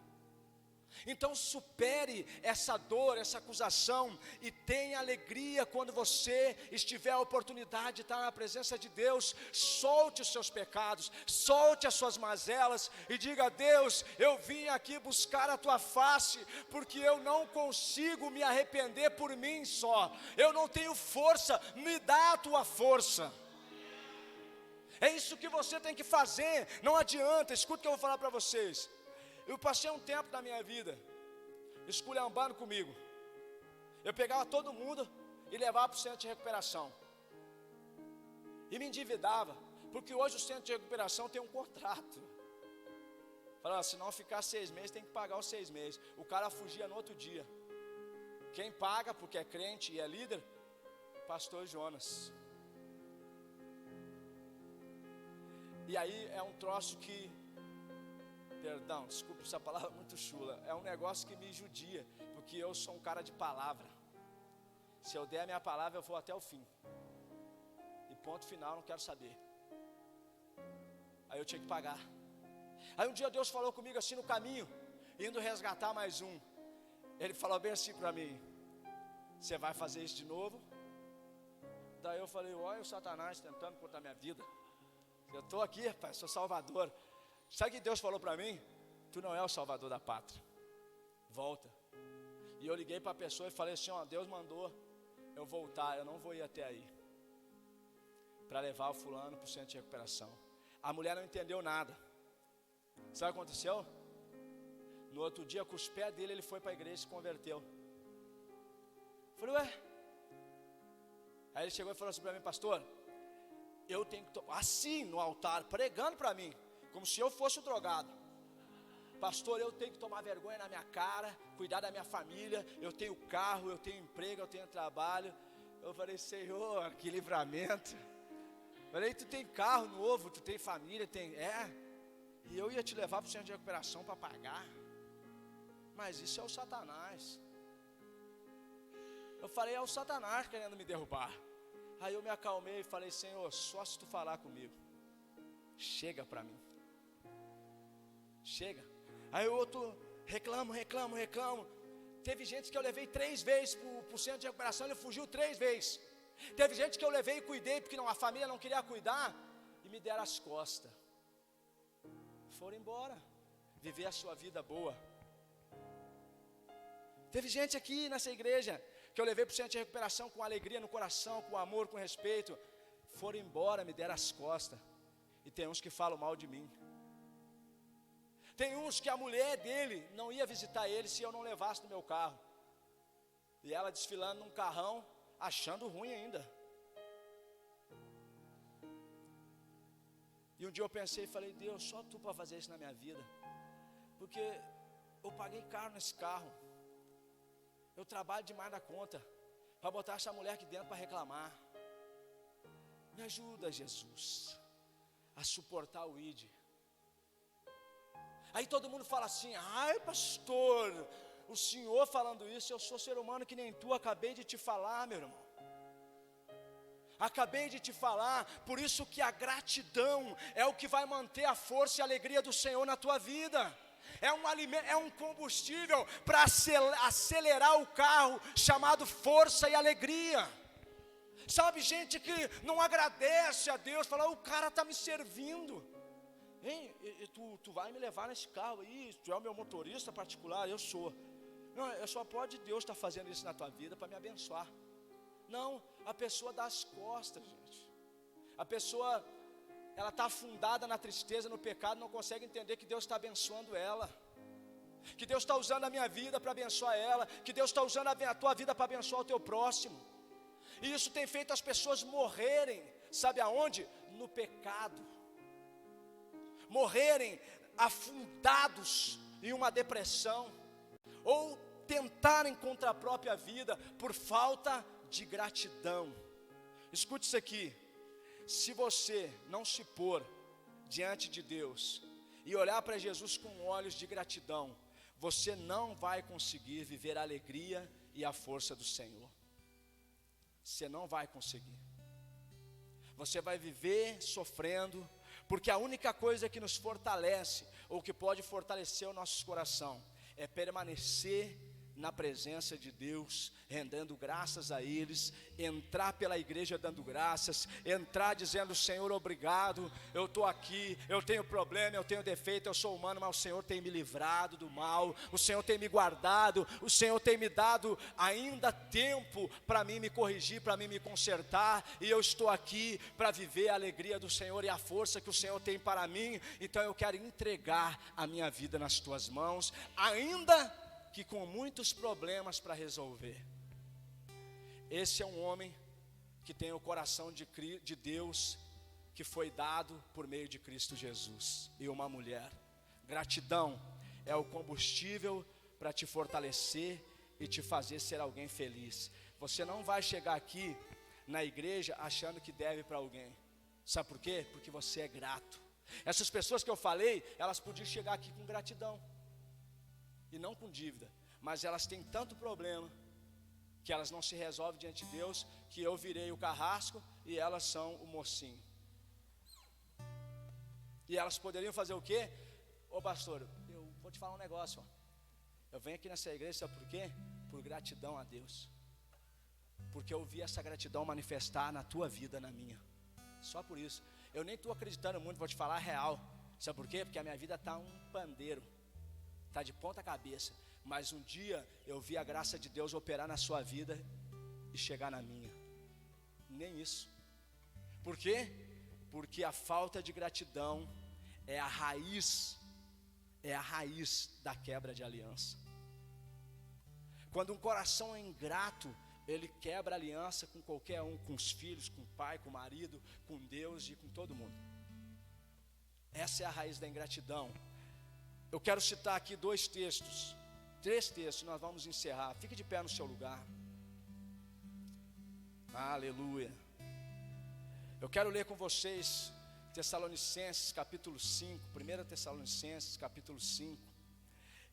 Então supere essa dor, essa acusação, e tenha alegria quando você estiver a oportunidade de estar na presença de Deus. Solte os seus pecados, solte as suas mazelas e diga: Deus, eu vim aqui buscar a tua face, porque eu não consigo me arrepender por mim só, eu não tenho força, me dá a tua força. É isso que você tem que fazer, não adianta. Escuta o que eu vou falar para vocês. Eu passei um tempo da minha vida esculhambando comigo. Eu pegava todo mundo e levava para o centro de recuperação e me endividava, porque hoje o centro de recuperação tem um contrato. Falava, se não ficar 6 meses, tem que pagar os 6 meses. O cara fugia no outro dia. Quem paga, porque é crente e é líder? Pastor Jonas. E aí é um troço que, perdão, desculpe essa palavra muito chula, é um negócio que me judia, porque eu sou um cara de palavra. Se eu der a minha palavra, eu vou até o fim. E ponto final, não quero saber. Aí eu tinha que pagar. Aí um dia Deus falou comigo assim no caminho, indo resgatar mais um. Ele falou bem assim para mim: você vai fazer isso de novo? Daí eu falei: olha o Satanás tentando cortar minha vida. Eu estou aqui, rapaz, sou salvador. Sabe o que Deus falou para mim? Tu não é o salvador da pátria. Volta. E eu liguei para a pessoa e falei assim: ó, Deus mandou eu voltar, eu não vou ir até aí para levar o fulano para o centro de recuperação. A mulher não entendeu nada. Sabe o que aconteceu? No outro dia, com os pés dele, ele foi para a igreja e se converteu. Falei: ué? Aí ele chegou e falou assim para mim: pastor, eu tenho que assim no altar, pregando para mim, como se eu fosse o drogado. Pastor, eu tenho que tomar vergonha na minha cara, cuidar da minha família, eu tenho carro, eu tenho emprego, eu tenho trabalho. Eu falei: Senhor, que livramento. Falei: tu tem carro novo, tu tem família, tem... E eu ia te levar para o centro de recuperação para pagar. Mas isso é o Satanás. Eu falei: é o Satanás querendo me derrubar. Aí eu me acalmei e falei: Senhor, só se tu falar comigo. Chega para mim. Chega. Aí o outro reclamo. Teve gente que eu levei 3 vezes para o centro de recuperação, ele fugiu 3 vezes. Teve gente que eu levei e cuidei, porque a família não queria cuidar, e me deram as costas. Foram embora, viver a sua vida boa. Teve gente aqui nessa igreja, que eu levei para o centro de recuperação com alegria no coração, com amor, com respeito. Foram embora, me deram as costas. E tem uns que falam mal de mim. Tem uns que a mulher dele não ia visitar ele se eu não levasse no meu carro. E ela desfilando num carrão, achando ruim ainda. E um dia eu pensei e falei: Deus, só tu para fazer isso na minha vida. Porque eu paguei caro nesse carro. Eu trabalho demais da conta para botar essa mulher aqui dentro para reclamar. Me ajuda, Jesus, a suportar o ID. Aí todo mundo fala assim: ai, pastor, o senhor falando isso, eu sou ser humano que nem tu, acabei de te falar, meu irmão. Acabei de te falar, por isso que a gratidão é o que vai manter a força e a alegria do Senhor na tua vida. É um alimento, é um combustível para acelerar o carro, chamado força e alegria. Sabe, gente que não agradece a Deus, fala: o cara está me servindo. Hein, tu vai me levar nesse carro aí, tu é o meu motorista particular? Eu sou. Não, só pode Deus estar fazendo isso na tua vida para me abençoar. Não, a pessoa dá as costas, gente. A pessoa, ela está afundada na tristeza, no pecado, não consegue entender que Deus está abençoando ela, que Deus está usando a minha vida para abençoar ela, que Deus está usando a tua vida para abençoar o teu próximo. E isso tem feito as pessoas morrerem, sabe aonde? No pecado. Morrerem afundados em uma depressão, ou tentarem contra a própria vida por falta de gratidão. Escute isso aqui: se você não se pôr diante de Deus e olhar para Jesus com olhos de gratidão, você não vai conseguir viver a alegria e a força do Senhor. Você não vai conseguir. Você vai viver sofrendo, porque a única coisa que nos fortalece, ou que pode fortalecer o nosso coração, é permanecer na presença de Deus, rendendo graças a eles, entrar pela igreja dando graças, entrar dizendo: Senhor, obrigado, eu estou aqui, eu tenho problema, eu tenho defeito, eu sou humano, mas o Senhor tem me livrado do mal, o Senhor tem me guardado, o Senhor tem me dado ainda tempo para mim me corrigir, para mim me consertar, e eu estou aqui para viver a alegria do Senhor e a força que o Senhor tem para mim. Então eu quero entregar a minha vida nas tuas mãos, ainda que com muitos problemas para resolver. Esse é um homem que tem o coração de Deus, que foi dado por meio de Cristo Jesus. E uma mulher. Gratidão é o combustível para te fortalecer e te fazer ser alguém feliz. Você não vai chegar aqui na igreja achando que deve para alguém. Sabe por quê? Porque você é grato. Essas pessoas que eu falei, elas podiam chegar aqui com gratidão, e não com dívida, mas elas têm tanto problema, que elas não se resolvem diante de Deus, que eu virei o carrasco, e elas são o mocinho. E elas poderiam fazer o quê? Ô pastor, eu vou te falar um negócio, ó. Eu venho aqui nessa igreja, sabe por quê? Por gratidão a Deus, porque eu vi essa gratidão manifestar na tua vida, na minha. Só por isso. Eu nem estou acreditando muito, vou te falar a real. Sabe por quê? Porque a minha vida está um pandeiro, está de ponta cabeça. Mas um dia eu vi a graça de Deus operar na sua vida e chegar na minha. Nem isso. Por quê? Porque a falta de gratidão é a raiz da quebra de aliança. Quando um coração é ingrato, ele quebra aliança com qualquer um, com os filhos, com o pai, com o marido, com Deus e com todo mundo. Essa é a raiz da ingratidão. Eu quero citar aqui 2 textos, 3 textos, nós vamos encerrar. Fique de pé no seu lugar. Aleluia. Eu quero ler com vocês Tessalonicenses capítulo 5, 1 Tessalonicenses capítulo 5.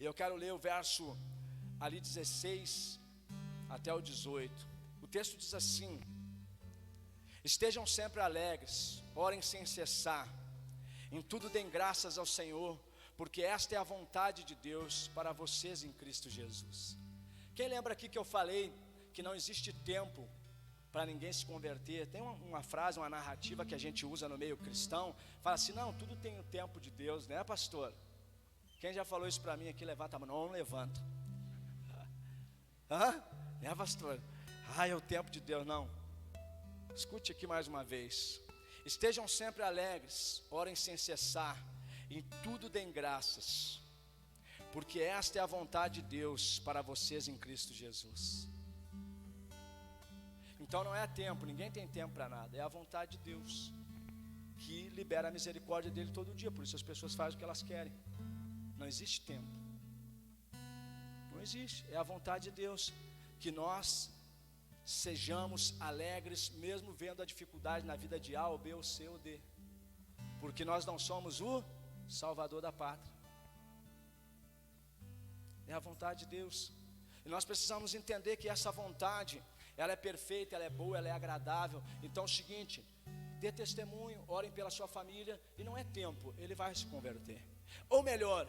E eu quero ler o verso ali 16 até o 18. O texto diz assim: estejam sempre alegres, orem sem cessar, em tudo deem graças ao Senhor, porque esta é a vontade de Deus para vocês em Cristo Jesus. Quem lembra aqui que eu falei que não existe tempo para ninguém se converter? Tem uma frase, uma narrativa que a gente usa no meio cristão, fala assim: não, tudo tem o tempo de Deus, né, pastor? Quem já falou isso para mim aqui, levanta a mão. Não levanta. É, pastor? É o tempo de Deus. Não. Escute aqui mais uma vez. Estejam sempre alegres, orem sem cessar, em tudo deem graças, porque esta é a vontade de Deus para vocês em Cristo Jesus. Então não é tempo, ninguém tem tempo para nada, é a vontade de Deus que libera a misericórdia dele todo dia. Por isso as pessoas fazem o que elas querem. Não existe tempo, não existe, é a vontade de Deus que nós sejamos alegres, mesmo vendo a dificuldade na vida de A ou B ou C ou D, porque nós não somos o Salvador da pátria. É a vontade de Deus, e nós precisamos entender que essa vontade, ela é perfeita, ela é boa, ela é agradável. Então é o seguinte: dê testemunho, orem pela sua família, e não é tempo, ele vai se converter. Ou melhor,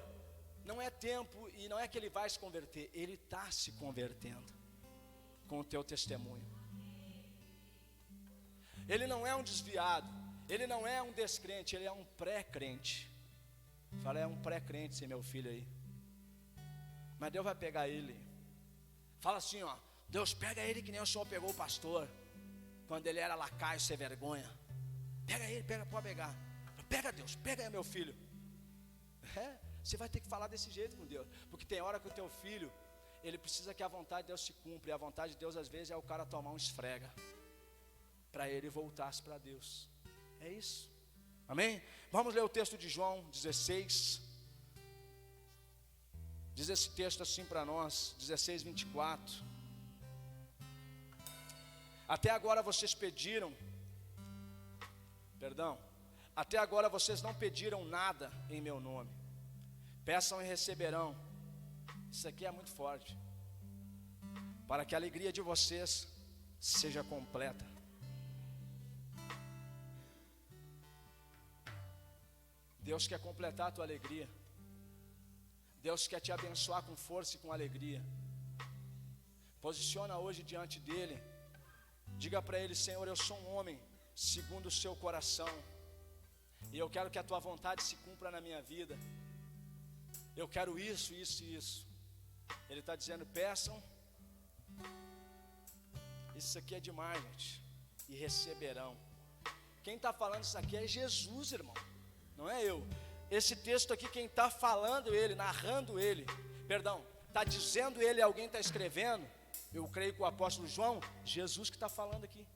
não é tempo e não é que ele vai se converter, ele está se convertendo com o teu testemunho. Ele não é um desviado, ele não é um descrente, ele é um pré-crente. Fala, é um pré-crente esse meu filho aí. Mas Deus vai pegar ele. Fala assim, ó: Deus pega ele que nem o Senhor pegou o pastor, quando ele era lacaio, sem vergonha. Pega ele, pode pegar. Pega Deus, pega aí meu filho. Você vai ter que falar desse jeito com Deus, porque tem hora que o teu filho, ele precisa que a vontade de Deus se cumpra. E a vontade de Deus às vezes é o cara tomar um esfrega, para ele voltar-se para Deus. É isso, amém? Vamos ler o texto de João 16. Diz esse texto assim para nós, 16, 24. Até agora vocês até agora vocês não pediram nada em meu nome. Peçam e receberão. Isso aqui é muito forte. Para que a alegria de vocês seja completa. Deus quer completar a tua alegria. Deus quer te abençoar com força e com alegria. Posiciona hoje diante dele. Diga para ele: Senhor, eu sou um homem segundo o seu coração, e eu quero que a tua vontade se cumpra na minha vida. Eu quero isso, isso e isso. Ele está dizendo: peçam. Isso aqui é demais, gente. E receberão. Quem está falando isso aqui é Jesus, irmão, não é eu. Esse texto aqui, quem está falando ele, narrando ele, está dizendo ele, alguém está escrevendo. Eu creio que o apóstolo João, Jesus que está falando aqui.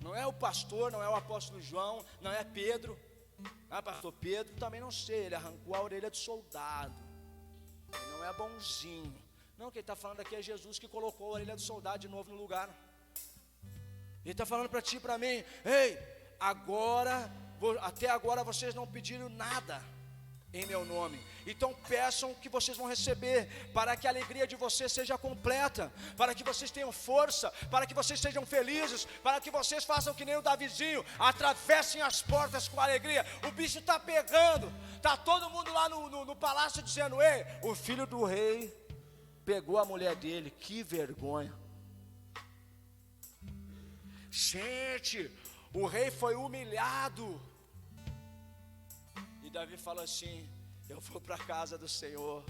Não é o pastor, não é o apóstolo João, não é Pedro. Pastor Pedro também não sei, ele arrancou a orelha do soldado, ele não é bonzinho. Não, quem está falando aqui é Jesus, que colocou a orelha do soldado de novo no lugar. Ele está falando para ti e para mim: ei, agora até agora vocês não pediram nada em meu nome, então peçam que vocês vão receber, para que a alegria de vocês seja completa, para que vocês tenham força, para que vocês sejam felizes, para que vocês façam que nem o Davizinho, atravessem as portas com alegria. O bicho está pegando, está todo mundo lá no palácio dizendo: ei, o filho do rei pegou a mulher dele, que vergonha. Gente, o rei foi humilhado. E Davi fala assim: eu vou para a casa do Senhor,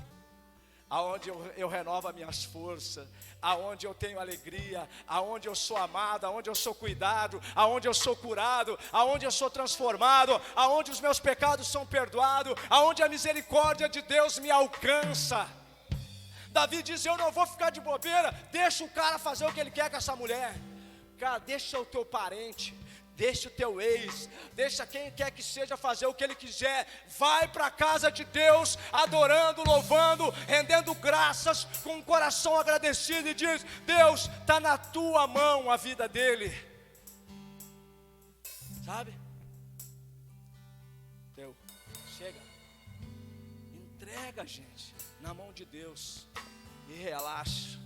aonde eu renovo as minhas forças, aonde eu tenho alegria, aonde eu sou amado, aonde eu sou cuidado, aonde eu sou curado, aonde eu sou transformado, aonde os meus pecados são perdoados, aonde a misericórdia de Deus me alcança. Davi diz: eu não vou ficar de bobeira, deixa o cara fazer o que ele quer com essa mulher. Cara, deixa o teu parente, deixa o teu ex, deixa quem quer que seja fazer o que ele quiser. Vai para a casa de Deus, adorando, louvando, rendendo graças, com um coração agradecido, e diz: Deus, está na tua mão a vida dele. Sabe? Teu, chega, entrega, gente, na mão de Deus e relaxa,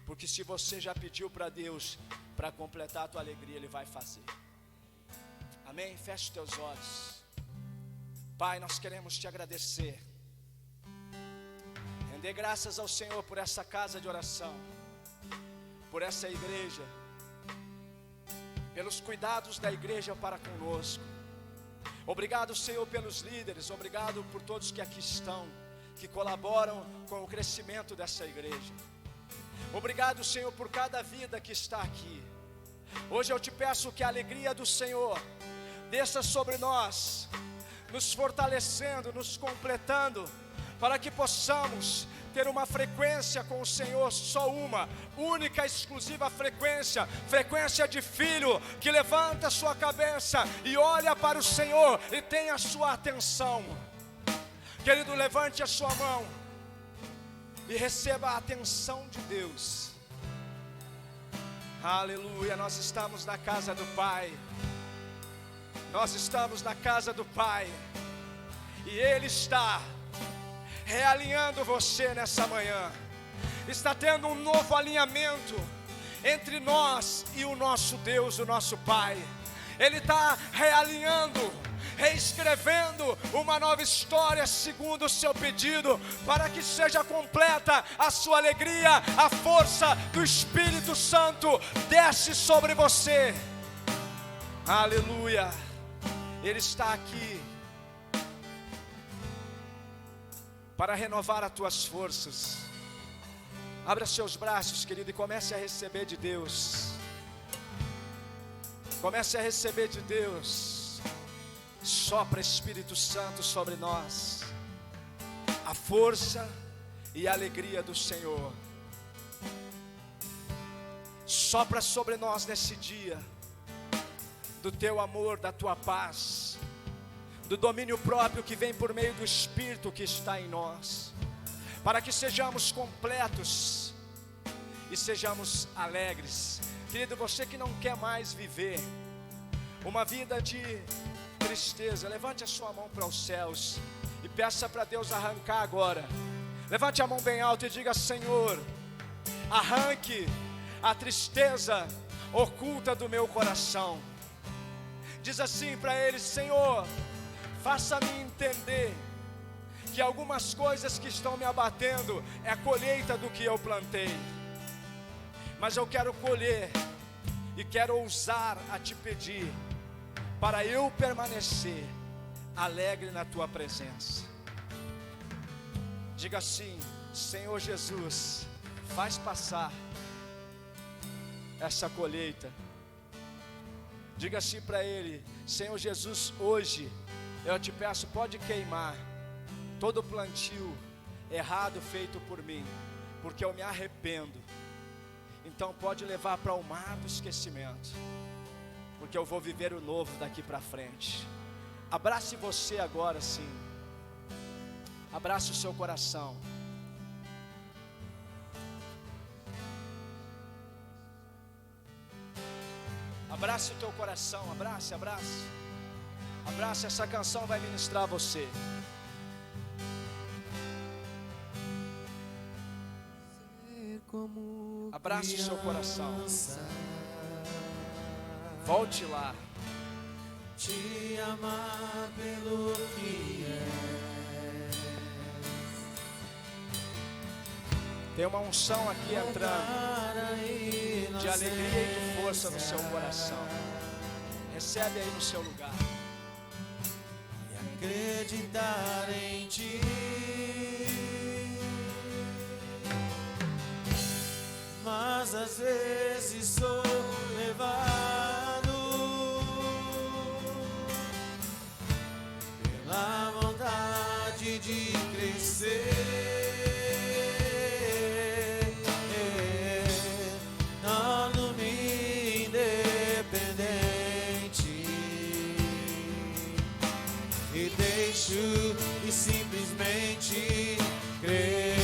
porque se você já pediu para Deus para completar a tua alegria, Ele vai fazer. Amém? Feche teus olhos. Pai, nós queremos te agradecer, render graças ao Senhor por essa casa de oração, por essa igreja, pelos cuidados da igreja para conosco. Obrigado, Senhor, pelos líderes, obrigado por todos que aqui estão, que colaboram com o crescimento dessa igreja. Obrigado, Senhor, por cada vida que está aqui. Hoje eu te peço que a alegria do Senhor desça sobre nós, nos fortalecendo, nos completando, para que possamos ter uma frequência com o Senhor, só uma, única, exclusiva frequência, frequência de filho, que levanta a sua cabeça e olha para o Senhor e tem a sua atenção. Querido, levante a sua mão e receba a atenção de Deus. Aleluia, nós estamos na casa do Pai. Nós estamos na casa do Pai. E Ele está realinhando você nessa manhã. Está tendo um novo alinhamento entre nós e o nosso Deus, o nosso Pai. Ele está realinhando, reescrevendo uma nova história segundo o seu pedido, para que seja completa a sua alegria. A força do Espírito Santo desce sobre você. Aleluia. Ele está aqui para renovar as tuas forças. Abra seus braços, querido, e comece a receber de Deus. Comece a receber de Deus. Sopra, Espírito Santo, sobre nós a força e a alegria do Senhor. Sopra sobre nós nesse dia do teu amor, da tua paz, do domínio próprio que vem por meio do Espírito que está em nós, para que sejamos completos e sejamos alegres. Querido, você que não quer mais viver uma vida de tristeza, levante a sua mão para os céus e peça para Deus arrancar agora. Levante a mão bem alto e diga: Senhor, arranque a tristeza oculta do meu coração. Diz assim para Ele: Senhor, faça-me entender que algumas coisas que estão me abatendo é a colheita do que eu plantei, mas eu quero colher e quero ousar a te pedir para eu permanecer alegre na tua presença. Diga assim: Senhor Jesus, faz passar essa colheita. Diga assim para Ele: Senhor Jesus, hoje eu te peço, pode queimar todo o plantio errado feito por mim, porque eu me arrependo. Então pode levar para o mar do esquecimento, porque eu vou viver o novo daqui para frente. Abrace você agora sim. Abrace o seu coração. Abrace o teu coração, abrace, abrace. Abraça, essa canção vai ministrar você. Abraça o seu coração. Volte lá. Te amar pelo que é. Tem uma unção aqui entrando, de alegria e de força no seu coração. Recebe aí no seu lugar. E acreditar em ti. Mas às vezes sou levado pela vontade de crescer. Torno-me independente e deixo e simplesmente crer.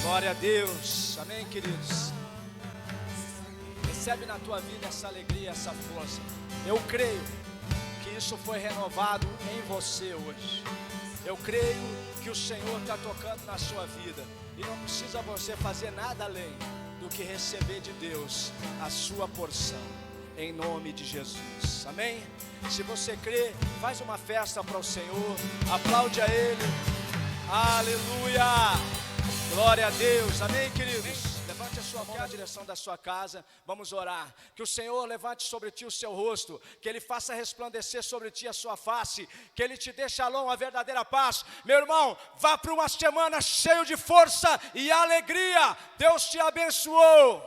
Glória a Deus, amém, queridos? Recebe na tua vida essa alegria, essa força. Eu creio que isso foi renovado em você hoje. Eu creio que o Senhor está tocando na sua vida e não precisa você fazer nada além do que receber de Deus a sua porção, em nome de Jesus, amém? Se você crê, faz uma festa para o Senhor, aplaude a Ele, aleluia! Glória a Deus, amém, queridos? Levante a sua mão na direção da sua casa, vamos orar. Que o Senhor levante sobre ti o seu rosto, que Ele faça resplandecer sobre ti a sua face, que Ele te dê shalom, a verdadeira paz. Meu irmão, vá para uma semana cheio de força e alegria. Deus te abençoou.